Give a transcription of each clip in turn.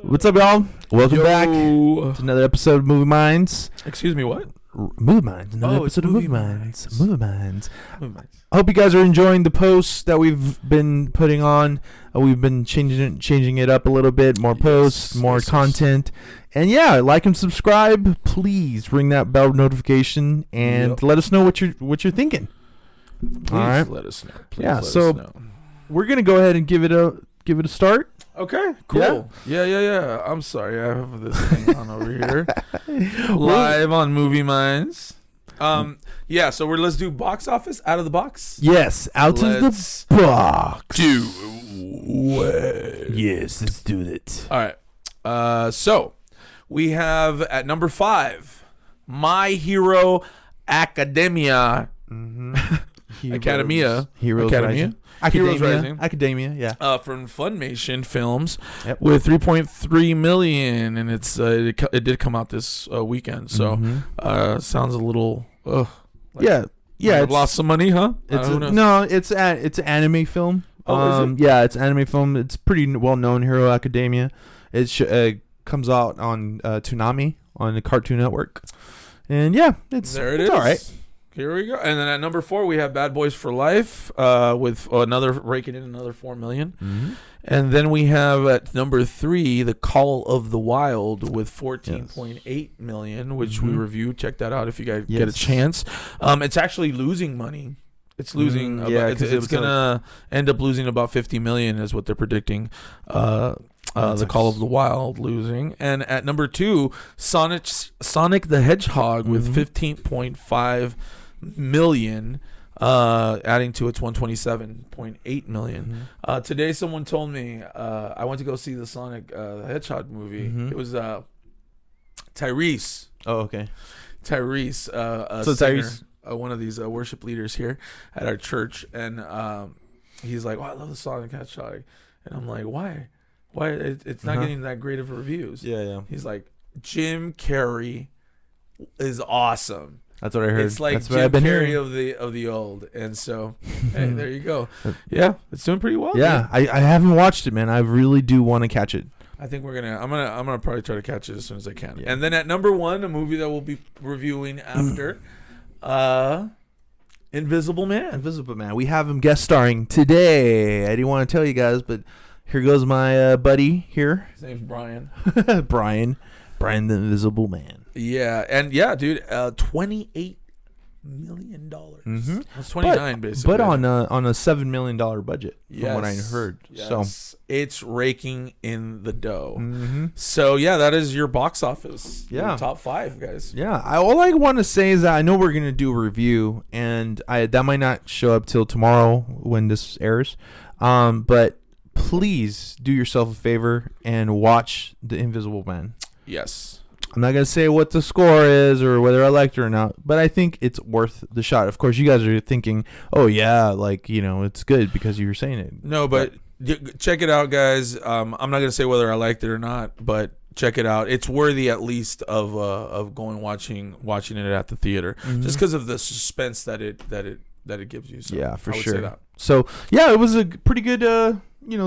What's up, y'all? Welcome back Yo. to another episode of Movie Minds. Excuse me, what? Movie Minds. Another Oh, it's episode of Movie Movie Minds. Minds. Movie Minds. Movie Minds. I hope you guys are enjoying the posts that we've been putting on. We've been changing it up a little bit. More posts, more content. And yeah, like and subscribe. Please ring that bell notification and let us know what you're thinking. Please All right. let us know. We're gonna go ahead and give it a start. Okay, cool. Yeah. I'm sorry, I have this thing on over here. Live on Movie Minds. Yeah, so let's do box office out of the box. Yes, out of the box. Do Yes, let's do it. All right. So we have at number 5, My Hero Academia. Academia. Heroes Rising. Heroes Rising. Academia, yeah. From Funimation Films, Yep. with 3.3 million, and it did come out this weekend. So sounds a little Yeah. I've lost some money, huh? Who knows? It's an anime film. Oh, is it? Yeah, it's an anime film. It's pretty well known. Hero Academia. It comes out on Toonami on the Cartoon Network, and yeah, it's all right. Here we go. And then at number 4, we have Bad Boys for Life, with raking in another 4 million. Mm-hmm. And then we have at number 3, The Call of the Wild, with 14.8 million, which we reviewed. Check that out if you guys get a chance. It's actually losing money. It's losing. It's gonna end up losing about 50 million, is what they're predicting. The Call of the Wild losing. And at number 2, Sonic the Hedgehog, with 15.5 million, adding to its 127.8 million. Today someone told me, I went to go see the Sonic the Hedgehog movie. It was Tyrese. Oh, okay. Tyrese, So singer, Tyrese, one of these worship leaders here at our church, and he's like, "Oh, I love the Sonic Hedgehog," and I'm like, "Why? Why? It's not getting that great of reviews." Yeah. He's like, "Jim Carrey is awesome." That's what I heard. It's like That's Jim what I've been Carrey hearing. of the old, and so hey, there you go. Yeah, it's doing pretty well. Yeah, I haven't watched it, man. I really do want to catch it. I think I'm gonna probably try to catch it as soon as I can. Yeah. And then at number 1, a movie that we'll be reviewing after, Invisible Man. Invisible Man. We have him guest starring today. I didn't want to tell you guys, but here goes my buddy here. His name's Brian. Brian the Invisible Man. Yeah, and yeah, dude, $28 million. That's 29 basically. But on a $7 million budget, from what I heard. Yes. So it's raking in the dough. So yeah, that is your box office. Yeah, your top 5, guys. Yeah, all I want to say is that I know we're gonna do a review, and that might not show up till tomorrow when this airs. But please do yourself a favor and watch The Invisible Man. Yes. I'm not going to say what the score is or whether I liked it or not, but I think it's worth the shot. Of course, you guys are thinking, oh, yeah, like, it's good because you were saying it. No, but check it out, guys. I'm not going to say whether I liked it or not, but check it out. It's worthy at least of going watching it at the theater, just because of the suspense that it gives you. So yeah, for I would sure. say that. So, yeah, it was a pretty good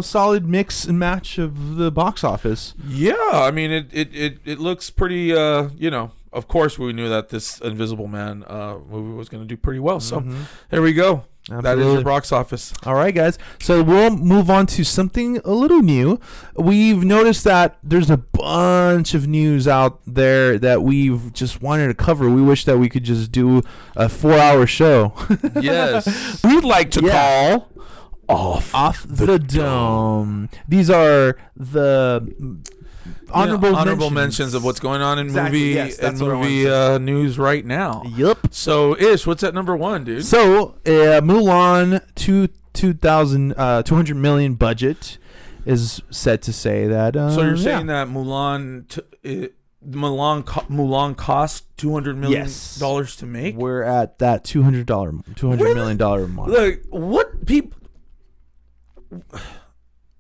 solid mix and match of the box office. Yeah, I mean, it looks pretty, of course we knew that this Invisible Man movie was going to do pretty well. So there we go. Absolutely. That is your box office. All right, guys. So we'll move on to something a little new. We've noticed that there's a bunch of news out there that we've just wanted to cover. We wish that we could just do a 4-hour show. Yes. We'd like to call... Off the dome. These are the honorable mentions of what's going on in movie news right now. Yep. So, Ish, what's at number 1, dude? So, Mulan 200 million budget is set to say that. So you're saying that Mulan cost $200 million to make? We're at that $200 million mark. Look, what people...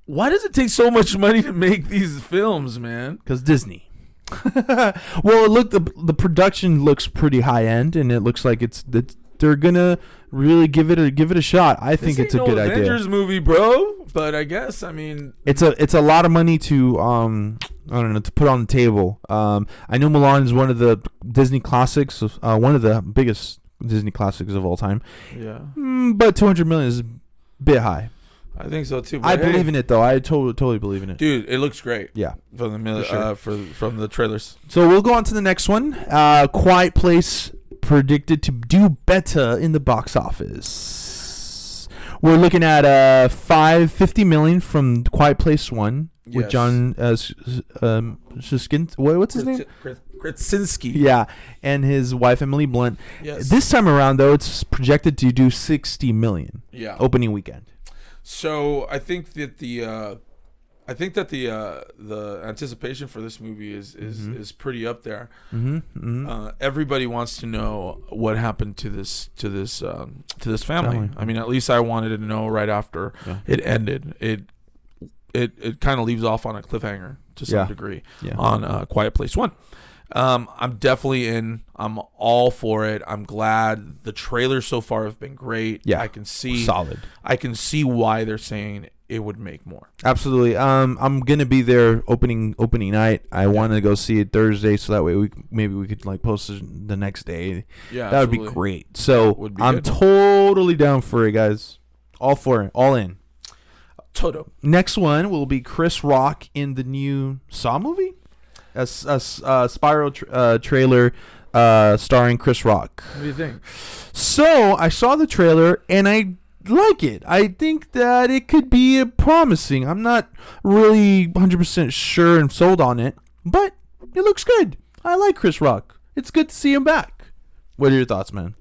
Why does it take so much money to make these films, man? Because Disney. Well, look, the production looks pretty high end, and it looks like they're gonna really give it a shot. I think it's a good idea. Avengers movie, bro. But I guess it's a lot of money to I don't know, to put on the table. I know Mulan is one of the Disney classics, one of the biggest Disney classics of all time. Yeah. But 200 million is a bit high. I think so too. I believe in it though. I totally believe in it. Dude, it looks great. Yeah. From the from the trailers. So we'll go on to the next one. Quiet Place predicted to do better in the box office. We're looking at $550 million from Quiet Place 1 with John Shuskin. What's his name? Krasinski. Yeah, and his wife Emily Blunt. Yes. This time around though, it's projected to do $60 million. Yeah. Opening weekend. So I think that the anticipation for this movie is pretty up there. Everybody wants to know what happened to this family. I mean, at least I wanted to know right after it ended. It kind of leaves off on a cliffhanger to some degree on Quiet Place 1. I'm definitely in. I'm all for it. I'm glad. The trailers so far have been great. Yeah, I can see solid. I can see why they're saying it would make more. Absolutely. I'm gonna be there opening night. I want to go see it Thursday, so that way we could like post it the next day. Yeah, that would be great. So I'm totally down for it, guys. All for it. All in. Toto. Next one will be Chris Rock in the new Saw movie. A Spiral trailer starring Chris Rock. What do you think? So I saw the trailer and I like it. I think that it could be promising. I'm not really 100% sure and sold on it, but it looks good. I like Chris Rock. It's good to see him back. What are your thoughts, man?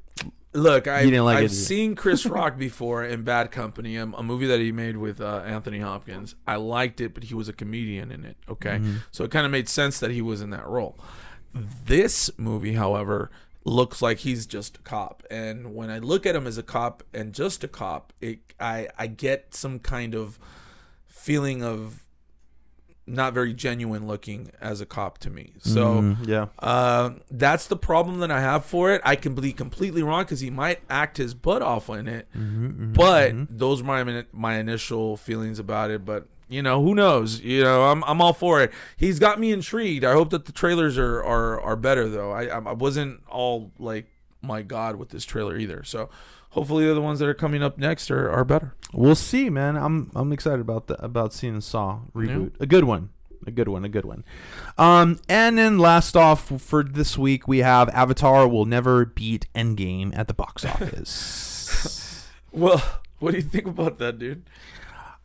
Look, I've seen Chris Rock before in Bad Company, a movie that he made with Anthony Hopkins. I liked it, but he was a comedian in it, okay? So it kind of made sense that he was in that role. This movie, however, looks like he's just a cop. And when I look at him as a cop and just a cop, I get some kind of feeling of not very genuine looking as a cop to me. So that's the problem that I have for it. I can be completely wrong because he might act his butt off in it, but those are my initial feelings about it. But you know, who knows? You know, I'm all for it. He's got me intrigued. I hope that the trailers are better though. I wasn't all like, my God, with this trailer either. So hopefully the ones that are coming up next are better. We'll see, man. I'm excited about seeing the Saw reboot. Yeah. A good one. And then last off for this week, we have Avatar will never beat Endgame at the box office. Well, what do you think about that, dude?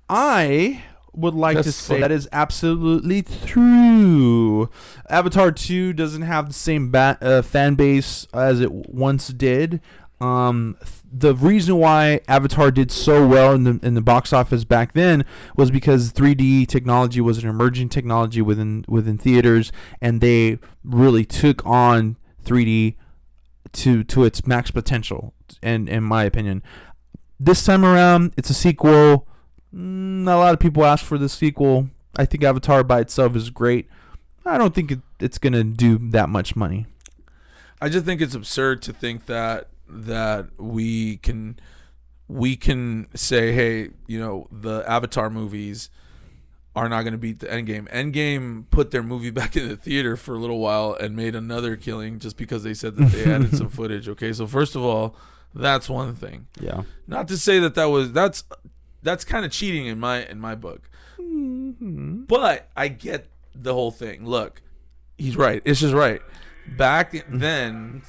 I would like to say that is absolutely true. Avatar 2 doesn't have the same fan base as it once did. The reason why Avatar did so well in the box office back then was because 3D technology was an emerging technology within theaters, and they really took on 3D to its max potential. And in my opinion, this time around, it's a sequel. Not a lot of people ask for the sequel. I think Avatar by itself is great. I don't think it's gonna do that much money. I just think it's absurd to think that we can say, hey, you know, the Avatar movies are not going to beat the Endgame. Endgame put their movie back in the theater for a little while and made another killing just because they said that they added some footage. Okay, so first of all, that's one thing. Yeah. Not to say that's kind of cheating in my book. Mm-hmm. But I get the whole thing. Look, he's right. It's just right. Back then,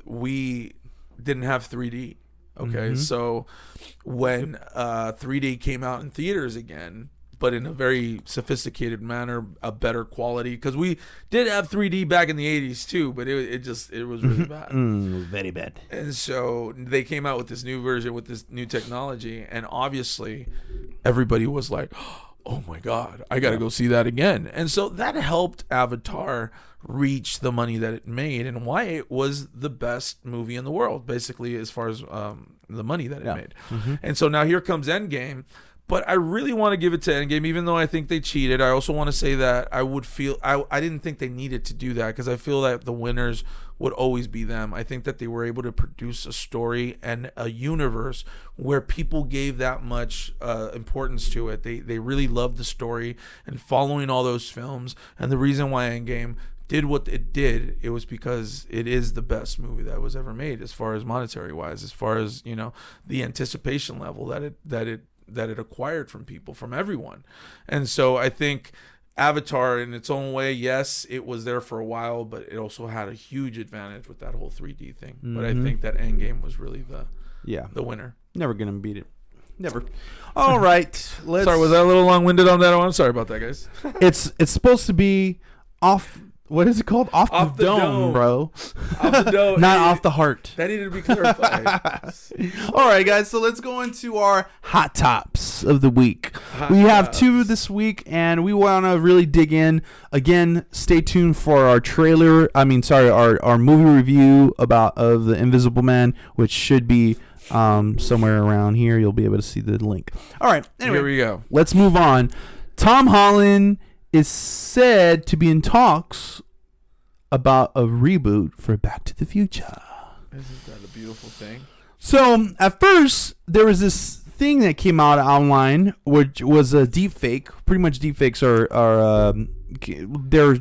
we didn't have 3D. Okay, so when 3D came out in theaters again, but in a very sophisticated manner, a better quality, because we did have 3D back in the 80s too, but it was really bad. Very bad. And so they came out with this new version with this new technology, and obviously everybody was like, oh my God, I got to go see that again. And so that helped Avatar reach the money that it made and why it was the best movie in the world, basically, as far as the money that it made. And so now here comes Endgame. But I really want to give it to Endgame, even though I think they cheated. I also want to say that I didn't think they needed to do that, because I feel that the winners would always be them. I think that they were able to produce a story and a universe where people gave that much importance to it. They really loved the story and following all those films. And the reason why Endgame did what it did, it was because it is the best movie that was ever made, as far as monetary wise, as far as, you know, the anticipation level that it acquired from people, from everyone. And so I think Avatar, in its own way, yes, it was there for a while, but it also had a huge advantage with that whole 3D thing. But I think that Endgame was really the winner. Never gonna beat it. Never. All right. Sorry, was I a little long-winded on that one? I'm sorry about that, guys. It's supposed to be off. What is it called? Off the dome, bro. Off the dome. Not off the heart. That needed to be clarified. All right, guys. So let's go into our hot tops of the week. We have 2 this week, and we want to really dig in. Again, stay tuned for our our movie review of The Invisible Man, which should be somewhere around here. You'll be able to see the link. All right. Anyway, here we go. Let's move on. Tom Holland is said to be in talks about a reboot for Back to the Future. Isn't that a beautiful thing? So at first there was this thing that came out online, which was a deep fake. Pretty much deep fakes are there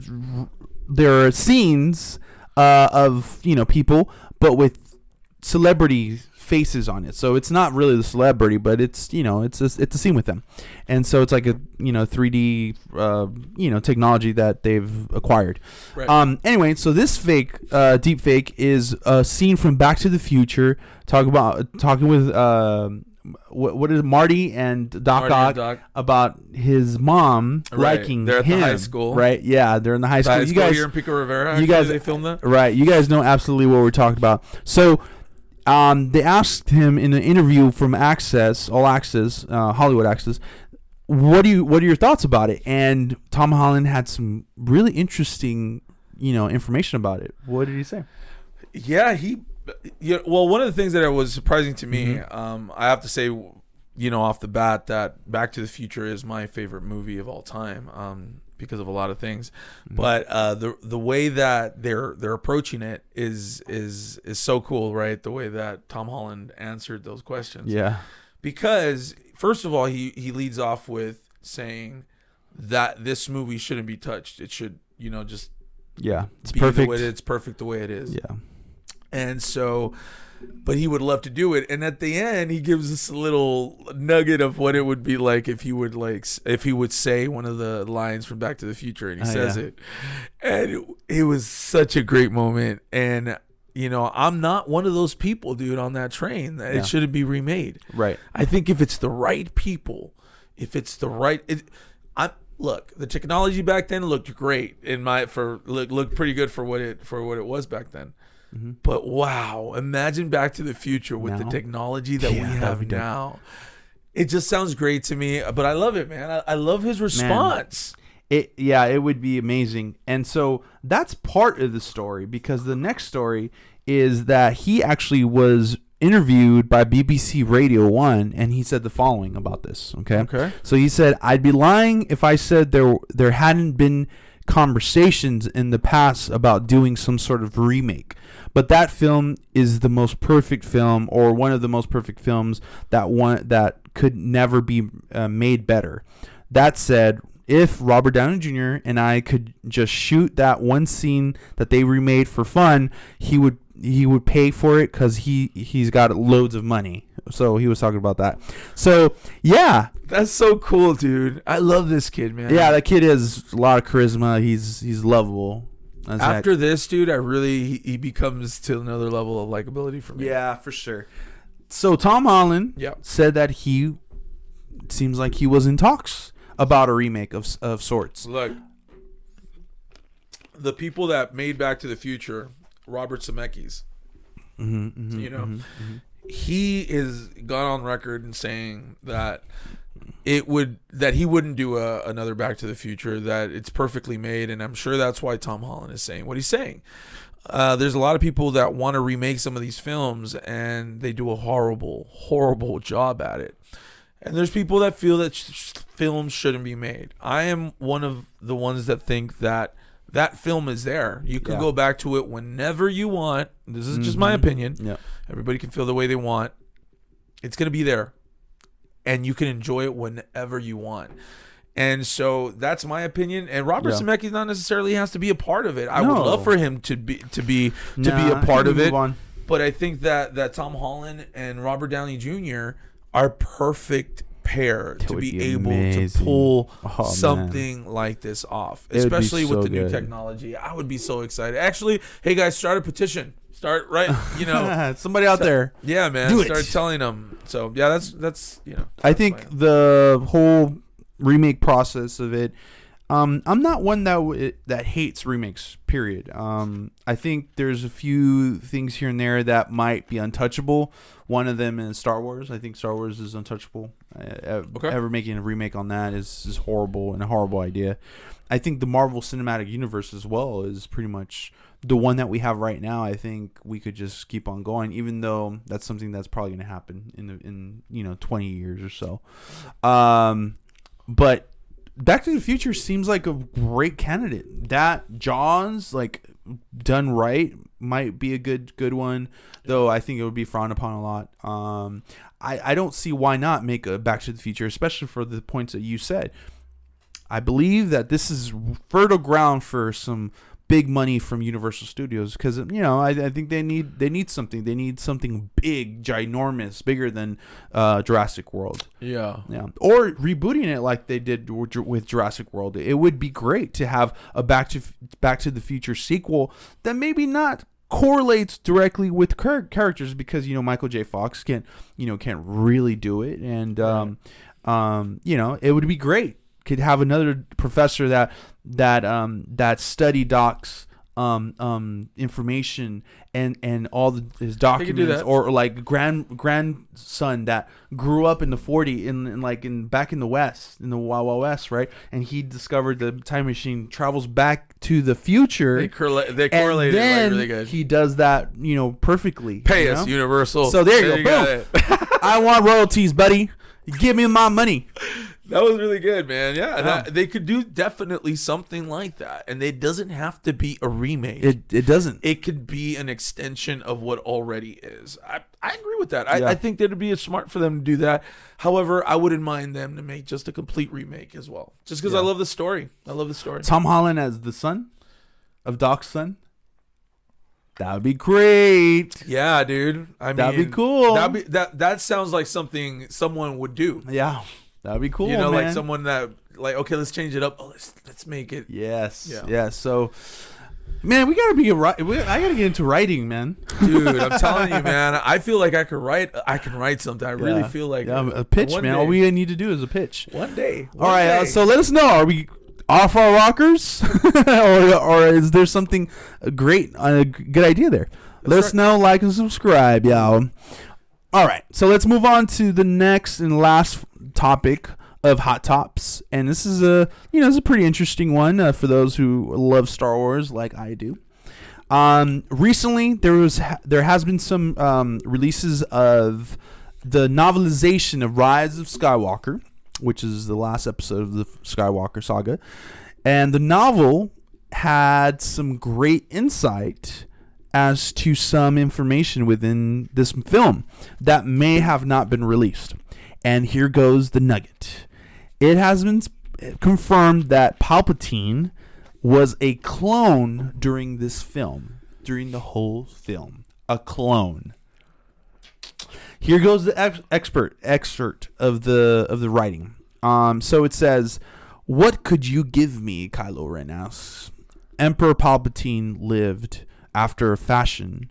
are scenes of, you know, people, but with celebrity faces on it. So it's not really the celebrity, but it's, you know, it's a scene with them. And so it's like a, you know, 3D technology that they've acquired. Right. Anyway, so this deep fake is a scene from Back to the Future talking with what is it, Marty and Doc about his mom liking they're at him. The high school. Right. Yeah, they're in the high school. You guys here in Pico Rivera. You guys, they filmed that. Right. You guys know absolutely what we're talking about. So they asked him in an interview from All Access, Hollywood Access, what are your thoughts about it? And Tom Holland had some really interesting, information about it. What did he say? Yeah, well, one of the things that was surprising to me, I have to say, off the bat, that Back to the Future is my favorite movie of all time, because of a lot of things. But the way that they're approaching it is so cool, right? The way that Tom Holland answered those questions. Yeah. Because first of all, he leads off with saying that this movie shouldn't be touched. It should, just it's perfect. It's perfect the way it is. Yeah. And so, but he would love to do it. And at the end, he gives us a little nugget of what it would be like if he would say one of the lines from Back to the Future, and he says it. And it was such a great moment. And, I'm not one of those people, dude, on that train that it shouldn't be remade. Right. I think if it's the right people, look, the technology back then looked great looked pretty good for what it was back then. But wow, imagine Back to the Future with the technology that we have now. It just sounds great to me, but I love it, man. I love his response. It would be amazing. And so that's part of the story, because the next story is that he actually was interviewed by BBC Radio 1, and he said the following about this. Okay. So he said, "I'd be lying if I said there hadn't been conversations in the past about doing some sort of remake. But that film is the most perfect film, or one of the most perfect films that could never be made better. That said, if Robert Downey Jr. and I could just shoot that one scene that they remade for fun, he would pay for it, because he's got loads of money." So he was talking about that. So yeah, that's so cool, dude. I love this kid, man. Yeah, that kid has a lot of charisma. He's lovable. After this, dude, he becomes to another level of likability for me. Yeah, for sure. So Tom Holland said that it seems like he was in talks about a remake of sorts. Look, the people that made Back to the Future, Robert Zemeckis, he is gone on record in saying that he wouldn't do another Back to the Future, that it's perfectly made, and I'm sure that's why Tom Holland is saying what he's saying. There's a lot of people that want to remake some of these films, and they do a horrible, horrible job at it. And there's people that feel that films shouldn't be made. I am one of the ones that think that film is there. You can go back to it whenever you want. This is just my opinion. Yeah. Everybody can feel the way they want. It's going to be there. And you can enjoy it whenever you want. And so that's my opinion. And Robert Zemeckis not necessarily has to be a part of it. I would love for him to be a part of it. But I think that Tom Holland and Robert Downey Jr. are perfect pair to be able to pull something like this off, especially with the new technology. I would be so excited. Actually, hey guys, start a petition. Start somebody out there. Yeah, man. Start telling them. So yeah, that's I think the whole remake process of it. I'm not one that hates remakes. Period. I think there's a few things here and there that might be untouchable. One of them is Star Wars. I think Star Wars is untouchable. Ever making a remake on that is horrible and a horrible idea. I think the Marvel Cinematic Universe as well is pretty much the one that we have right now. I think we could just keep on going, even though that's something that's probably going to happen in 20 years or so. But Back to the Future seems like a great candidate. That Jaws, like done right, might be a good one, though I think it would be frowned upon a lot. I don't see why not make a Back to the Future, especially for the points that you said. I believe that this is fertile ground for some big money from Universal Studios, because I think they need something. They need something big, ginormous, bigger than Jurassic World. Yeah. Or rebooting it like they did with Jurassic World. It would be great to have a Back to the Future sequel that maybe not correlates directly with characters, because Michael J. Fox can't really do it, and it would be great. Could have another professor that study docs information and all his documents, or like grandson that grew up in the 40s back in the West, in the Wild West, right? And he discovered the time machine travels back to the future. They correlated like really good. He does that, perfectly. Pay us, Universal. So there you go. Boom. I want royalties, buddy. Give me my money. That was really good, man. Yeah, they could do definitely something like that, and it doesn't have to be a remake. It doesn't. It could be an extension of what already is. I agree with that. I think that it'd be smart for them to do that. However, I wouldn't mind them to make just a complete remake as well, just because I love the story. Tom Holland as the son of Doc's son. That would be great. Yeah, dude. That'd be cool. That sounds like something someone would do. Yeah. That'd be cool, man. Like someone that, like, okay, let's change it up. Oh, let's make it. Yes. Yeah. So, man, we gotta I gotta get into writing, man. Dude, I'm telling you, man. I feel like I can write something. I really feel like a pitch, man. Day. All we need to do is a pitch. One day. All right. So let us know. Are we off our rockers, or is there something great, a good idea there? Let us know. Like and subscribe, y'all. All right. So let's move on to the next and last topic of Hot Tops, and this is it's a pretty interesting one for those who love Star Wars like I do. Recently there has been some releases of the novelization of Rise of Skywalker, which is the last episode of the Skywalker saga, and the novel had some great insight as to some information within this film that may have not been released. And here goes the nugget. It has been confirmed that Palpatine was a clone during this film, during the whole film. A clone. Here goes the excerpt of the writing. So it says, "What could you give me?" Kylo Ren asks. Emperor Palpatine lived after a fashion,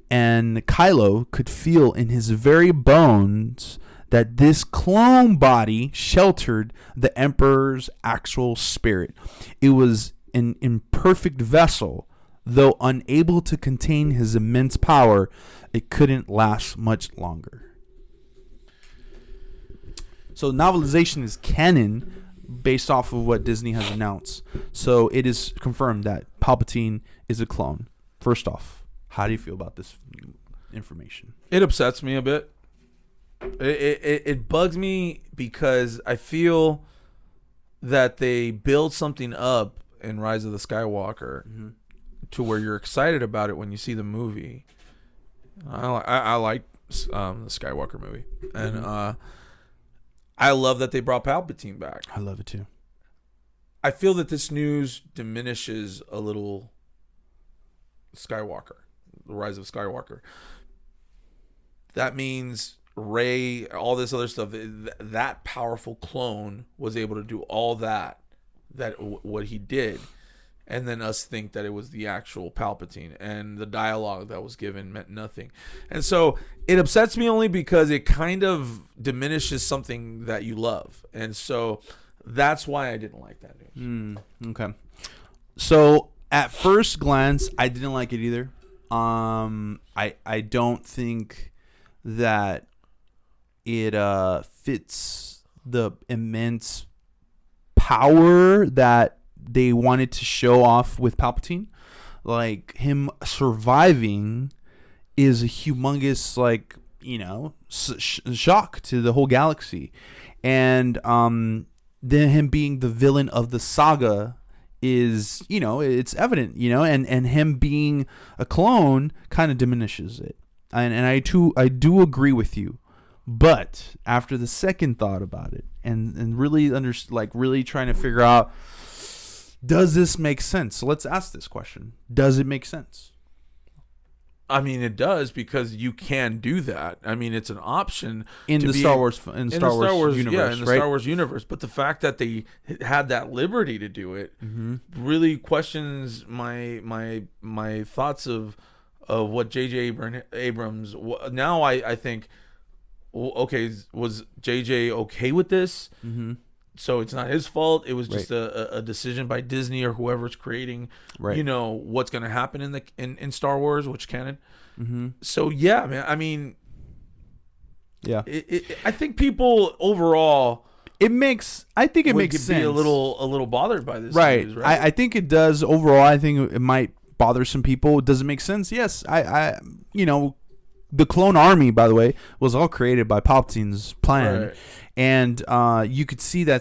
and Kylo could feel in his very bones that this clone body sheltered the Emperor's actual spirit. It was an imperfect vessel. Though unable to contain his immense power, it couldn't last much longer. So novelization is canon based off of what Disney has announced. So it is confirmed that Palpatine is a clone. First off, how do you feel about this information? It upsets me a bit. It bugs me because I feel that they build something up in Rise of the Skywalker to where you're excited about it when you see the movie. I like the Skywalker movie, and I love that they brought Palpatine back. I love it too. I feel that this news diminishes a little Skywalker, the Rise of Skywalker. That means Rey, all this other stuff, that powerful clone was able to do all that what he did, and then us think that it was the actual Palpatine, and the dialogue that was given meant nothing. And so it upsets me only because it kind of diminishes something that you love. And so that's why I didn't like that news. Okay. So at first glance, I didn't like it either. I don't think that it fits the immense power that they wanted to show off with Palpatine. Like, him surviving is a humongous, like, you know, shock to the whole galaxy. And then him being the villain of the saga is, you know, it's evident, you know, and him being a clone kind of diminishes it. And I do agree with you. But after the second thought about it and really really trying to figure out, does this make sense? So let's ask this question. Does it make sense? I mean, it does, because you can do that. I mean, it's an option in the Star Wars universe, yeah, in the right? Star Wars universe. But the fact that they had that liberty to do it really questions my thoughts of what J.J. Abrams. Now I think, okay, was J.J. okay with this? So it's not his fault. It was just a decision by Disney or whoever's creating, you know, what's going to happen in Star Wars, which canon. So yeah, man. I mean, yeah. I think people overall, I think it makes sense. Be a little bothered by this right. news, right? I think it does overall. I think it might bother some people. Does it make sense? Yes. I you know, the clone army, by the way, was all created by Palpatine's plan. Right. And you could see that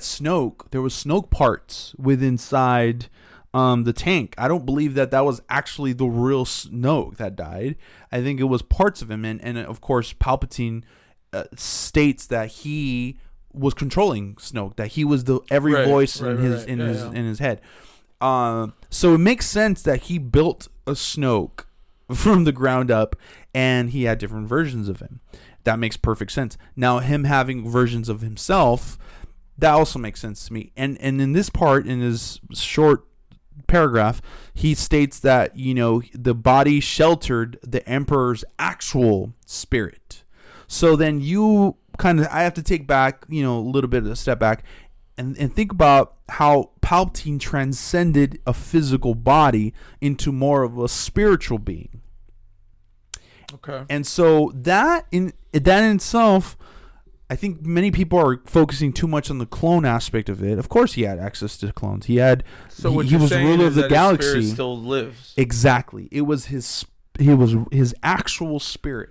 there was Snoke parts inside the tank. I don't believe that was actually the real Snoke that died. I think it was parts of him. And of course, Palpatine states that he was controlling Snoke, that he was every voice in his head. So it makes sense that he built a Snoke from the ground up, and he had different versions of him. That makes perfect sense. Now, him having versions of himself, that also makes sense to me. And in this part, in his short paragraph, he states that, you know, the body sheltered the Emperor's actual spirit. So then I have to take back, you know, a little bit of a step back and think about how Palpatine transcended a physical body into more of a spiritual being. Okay. And so that in itself, I think many people are focusing too much on the clone aspect of it. Of course, he had access to clones. He was ruler of the galaxy. His spirit still lives. Exactly. It was his actual spirit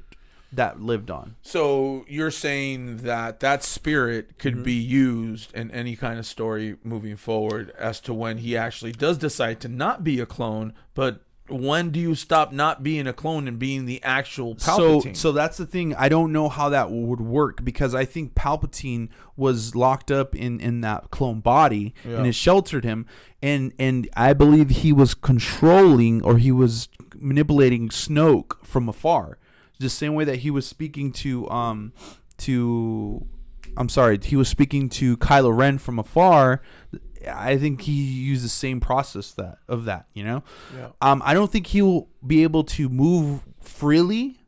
that lived on. So you're saying that spirit could be used in any kind of story moving forward as to when he actually does decide to not be a clone, but when do you stop not being a clone and being the actual Palpatine? So that's the thing. I don't know how that would work, because I think Palpatine was locked up in that clone body, and it sheltered him. And I believe he was controlling, or he was manipulating Snoke from afar, the same way that he was speaking to Kylo Ren from afar. I think he used the same process of that, you know? Yeah. I don't think he'll be able to move freely,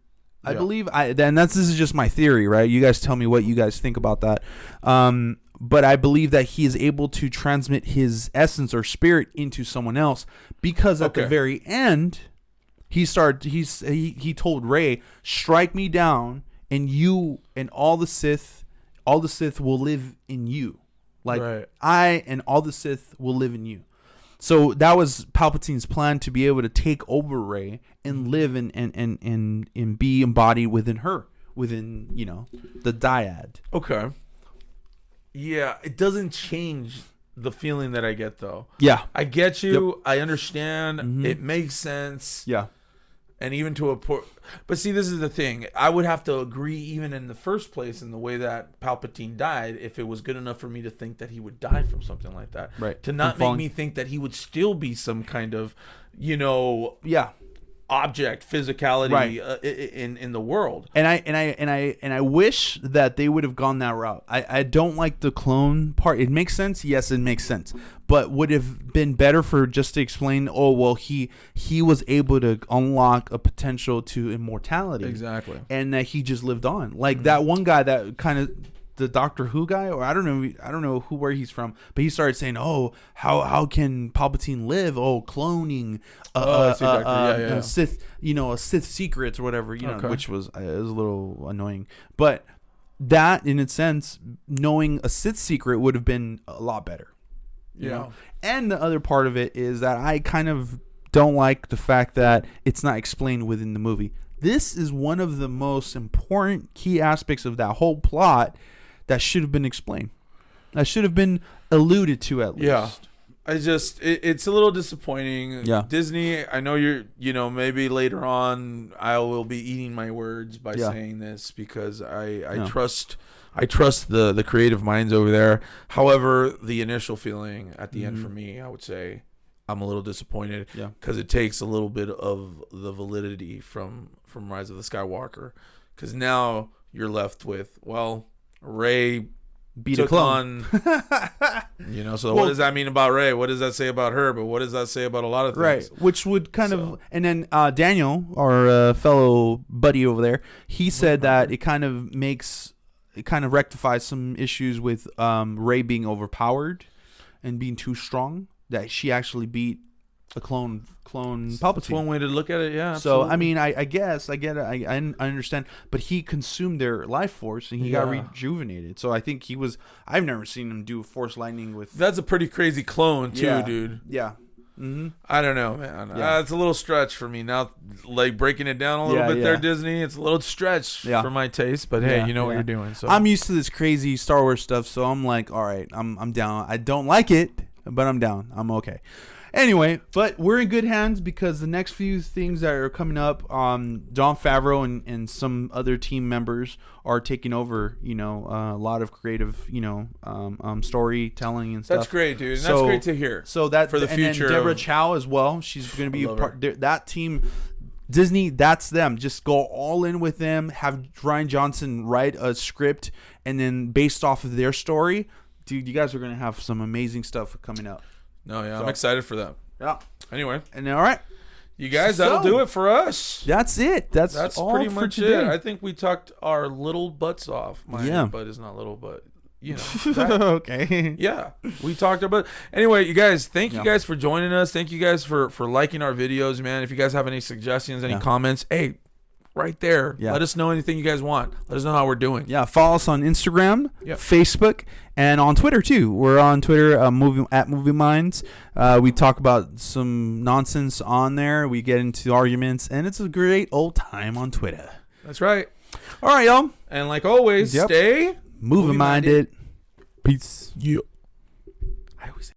I believe. This is just my theory, right? You guys tell me what you guys think about that. But I believe that he is able to transmit his essence or spirit into someone else, because at the very end, he told Rey, "Strike me down, and you and all the Sith will live in you. Like, I and all the Sith will live in you." So that was Palpatine's plan, to be able to take over Rey and live and be embodied within her, within, you know, the dyad. Okay. Yeah, it doesn't change the feeling that I get, though. Yeah. I get you. Yep. I understand. Mhm. It makes sense. Yeah. And even to a point. But see, this is the thing. I would have to agree, even in the first place, in the way that Palpatine died, if it was good enough for me to think that he would die from something like that. Right. To not From make falling. me think that he would still be some kind of, you know, Yeah. object, physicality Right. in the world. And I wish that they would have gone that route. I don't like the clone part. It makes sense. Yes, it makes sense. But would have been better for just to explain, oh, well, he was able to unlock a potential to immortality. Exactly. And that he just lived on. Like that one guy that kind of, the Doctor Who guy, or I don't know where he's from, but he started saying, "Oh, how can Palpatine live? Oh, cloning, Sith, a Sith secrets or whatever, Okay. which was it was a little annoying. But that, in a sense, knowing a Sith secret would have been a lot better. You know? And the other part of it is that I kind of don't like the fact that it's not explained within the movie. This is one of the most important key aspects of that whole plot that should have been explained. That should have been alluded to at least. Yeah. It's a little disappointing. Yeah. Disney, I know maybe later on I will be eating my words by saying this because I trust the creative minds over there. However, the initial feeling at the end for me, I would say I'm a little disappointed because it takes a little bit of the validity from Rise of the Skywalker, because now you're left with, well, Rey beat a clone. So what does that mean about Rey? What does that say about her? But what does that say about a lot of things? Right, which would kind of, and then Daniel, our fellow buddy over there, he said that it kind of rectifies some issues with Rey being overpowered and being too strong, that she actually beat a clone Palpatine. That's one way to look at it, yeah. So, absolutely. I mean, I guess, I get it, I understand, but he consumed their life force and he got rejuvenated. So I think I've never seen him do Force Lightning with... That's a pretty crazy clone, too, dude. Yeah. Mm-hmm. I don't know, man. It's a little stretch for me now. Like, breaking it down a little bit there, Disney, it's a little stretch for my taste, but hey, you know what you're doing. So I'm used to this crazy Star Wars stuff, so I'm like, all right, I'm down. I don't like it, but I'm down. I'm okay. Anyway, but we're in good hands because the next few things that are coming up, Jon Favreau and some other team members are taking over, a lot of creative, storytelling and stuff. That's great, dude. And that's great to hear. So that for the future. And then Deborah Chow as well. She's going to be a part. That team, Disney, that's them. Just go all in with them. Have Rian Johnson write a script, and then based off of their story, dude, you guys are going to have some amazing stuff coming up. No, I'm excited for that. Yeah. Anyway. And all right. You guys, that'll do it for us. That's it. That's all pretty for much today. it. I think we talked our little butts off. My butt is not little, but okay. Yeah. We talked about. Anyway, you guys, thank you guys for joining us. Thank you guys for liking our videos, man. If you guys have any suggestions, any comments, hey, right there. Yeah. Let us know anything you guys want. Let us know how we're doing. Yeah. Follow us on Instagram, Facebook, and on Twitter too. We're on Twitter, at Movie Minds. We talk about some nonsense on there. We get into arguments, and it's a great old time on Twitter. That's right. All right, y'all. And like always, stay movie minded. Peace. Yeah. I always say